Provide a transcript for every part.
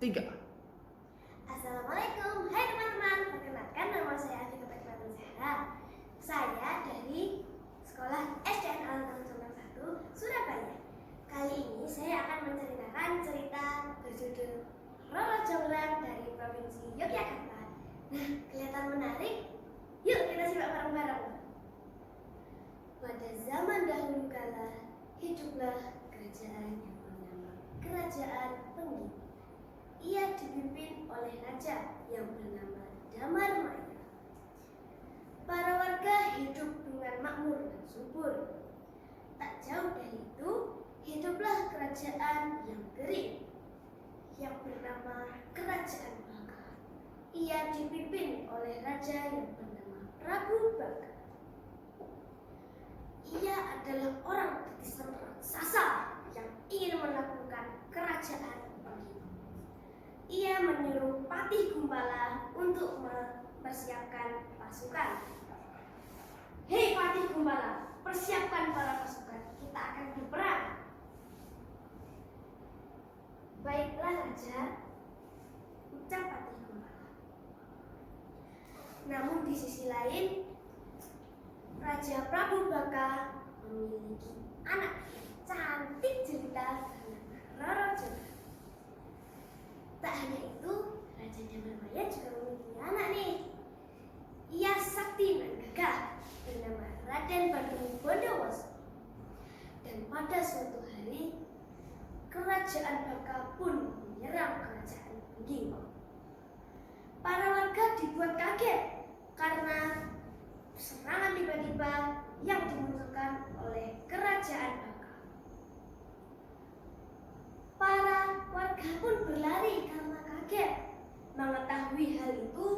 3. Assalamualaikum, hai teman-teman. Perkenalkan, nama saya Afika Pertama Zahra. Saya dari Sekolah SDN Al-Tanjung 1, Surabaya. Kali ini saya akan menceritakan cerita berjudul Roro Jonggrang dari Provinsi Yogyakarta. Nah, kelihatan menarik? Yuk kita simak bareng-bareng. Pada zaman dahulu kala, hiduplah kerajaan yang bernama Kerajaan Pengging. Ia dipimpin oleh raja yang bernama Damar Maya. Para warga hidup dengan makmur dan subur. Tak jauh dari itu, hiduplah kerajaan yang kering yang bernama Kerajaan Baka. Ia dipimpin oleh raja yang bernama Prabu Baka. Ia adalah orang titisan raksasa yang ingin menaklukkan kerajaan Pengging. Ia menyuruh Patih Gumpala untuk mempersiapkan pasukan. Hei Patih Gumpala, persiapkan para pasukan, kita akan berperang. Baiklah Raja, ucap Patih Gumpala. Namun di sisi lain, Raja Prabu Baka memiliki anak yang cantik jelita bernama Roro Jonggrang. Tak hanya itu, Raja Damar Maya juga memiliki anak nih. Ia sakti dan gagah, bernama Raden Bandung Bondowoso. Dan pada suatu hari, Kerajaan Baka pun menyerang Kerajaan Pengging. Para warga dibuat kaget karena serangan tiba-tiba yang dimunculkan oleh Kerajaan Baka. Para warga pun berlari karena kaget. Mengetahui hal itu,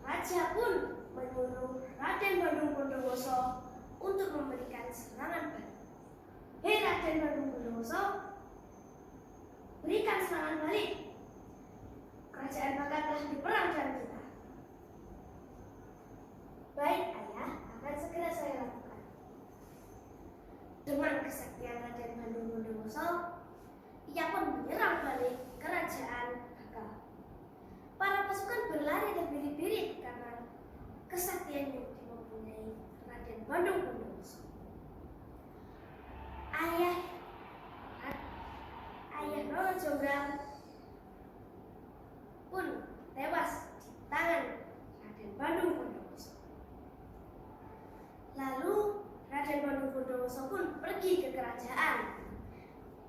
raja pun menyuruh Raden Bandung Bondowoso untuk memberikan serangan balik. Hei Raden Bandung Bondowoso, berikan serangan balik. Kerajaan Baka telah diperang dengan kita. Baik ayah, akan segera saya lakukan. Dengan kesaktian Raden Bandung Bondowoso, ia pun menyerang balik Kerajaan Baka. Para pasukan berlari terbirit-birit karena kesaktian yang dimpunyai Raden Bandung Bondowoso. Ayah Roro Jonggrang pun tewas di tangan Raden Bandung Bondowoso. Lalu Raden Bandung Bondowoso pun pergi ke kerajaan.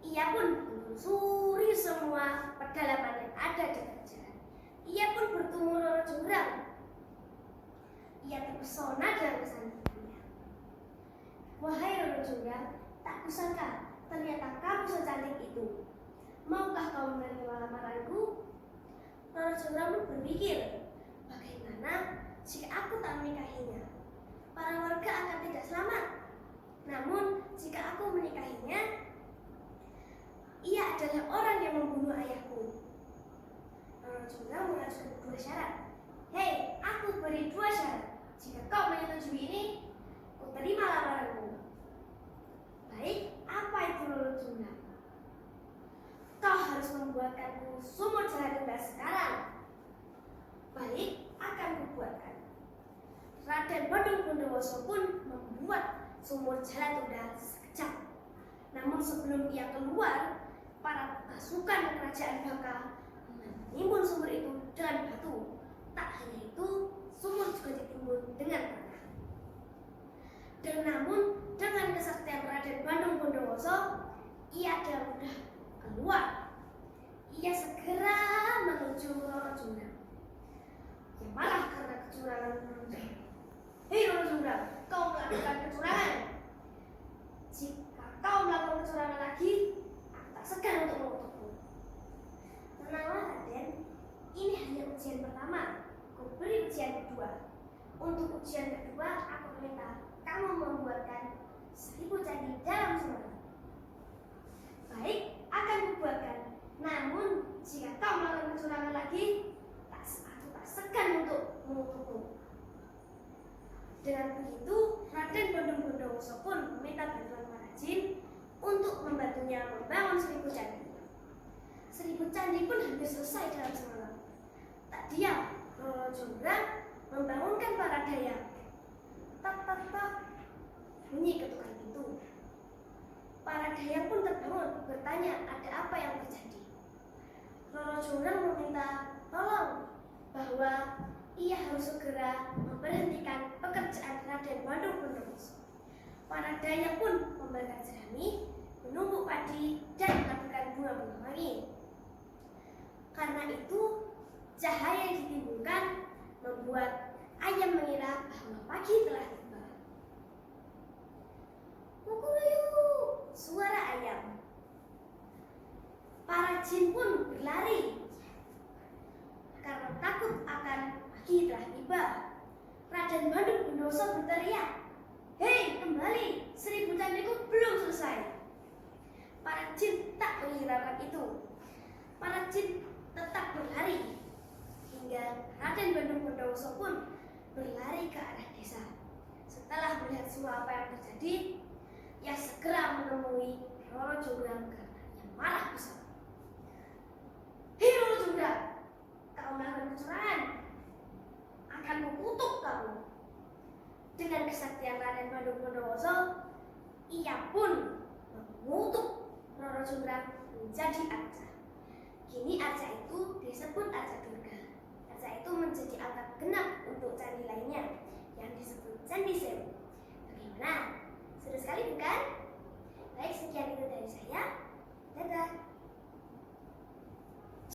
Ia pun menelusuri semua pedalaman yang ada di kerajaan. Ia pun bertemu Roro Jonggrang. Ia terpesona dengan kesantunannya. Wahai Roro Jonggrang, tak kusangka ternyata kamu secantik itu. Maukah kau menerima lamaranku? Roro Jonggrang pun berpikir, bagaimana jika aku tak menikahinya? Para warga akan tidak selamat. Namun jika aku menikahinya, ia adalah orang yang membunuh ayahku. Roro Jonggrang mengajukan 2 syarat. Hei, aku beri 2 syarat. Jika kau menyetujui ini, ku terima lamaranmu. Baik, apa itu Roro Jonggrang? Kau harus membuatkanku sumur jalan rendah sekarang. Baik, akan kubuatkan. Raden Bandung Bondowoso pun membuat sumur jalan rendah sekejap. Namun sebelum ia keluar, para pasukan kerajaan Baka menimbun sumur itu dengan batu. Tak hanya itu, sumur juga ditimbun dengan tanah. Dan namun dengan kesaktian Raden Bandung Bondowoso, ia dengan mudah keluar. Ia segera menuju Roro Jonggrang. Ya malah karena kecurangan Roro Jonggrang. Hei Roro Jonggrang, kau melakukan kecurangan. Jika kau melakukan kecurangan lagi, aku tak segan untuk mengutukmu. Tenanglah Raden, ini hanya ujian pertama. Ku beri ujian kedua. Untuk ujian kedua, aku minta kamu membuatkan 1000 candi dalam sumur. Baik, akan kubuatkan. Namun jika kau melakukan kecurangan lagi, aku tak segan untuk mengutukmu. Dengan begitu, Raden Bandung Bondowoso pun meminta bantuan para jin untuk membantunya membangun 1000 candi. 1000 candi pun hampir diam, Roro Jonggrang membangunkan para Dayang. Tak tak tak, bunyi ketukan pintu. Para Dayang pun terbangun bertanya ada apa yang terjadi. Roro Jonggrang meminta tolong bahwa ia harus segera memberhentikan pekerjaan Raden Bandung Bondowoso. Para Dayang pun membakar jerami, menumbuk padi, dan melakukan bunga-bunga wangi. Karena itu, cahaya yang ditimbulkan membuat ayam mengira bahwa pagi telah tiba. Kukuyuk, suara ayam. Para jin pun berlari karena takut akan pagi telah tiba. Raden Bandung Bondowoso berteriak, "Hei, kembali, 1000 candiku belum selesai." Para jin tak menghiraukan itu. Para jin tetap berlari hingga Raden Bandung Bondowoso pun berlari ke arah desa. Setelah melihat semua apa yang terjadi, ia segera menemui Roro Jonggrang karena ia marah besar. "Hei Roro Jonggrang, kau melakukan kecurangan. Akan kukutuk kamu." Dengan kesaktian Raden Bandung Bondowoso, ia pun mengutuk Roro Jonggrang menjadi arca. Kini arca itu disebut Arca Durga. Arca itu menjadi angka genap untuk candi lainnya yang disebut Candi Sewu. Bagaimana? Seru sekali bukan? Baik, sekian itu dari saya. Dadah.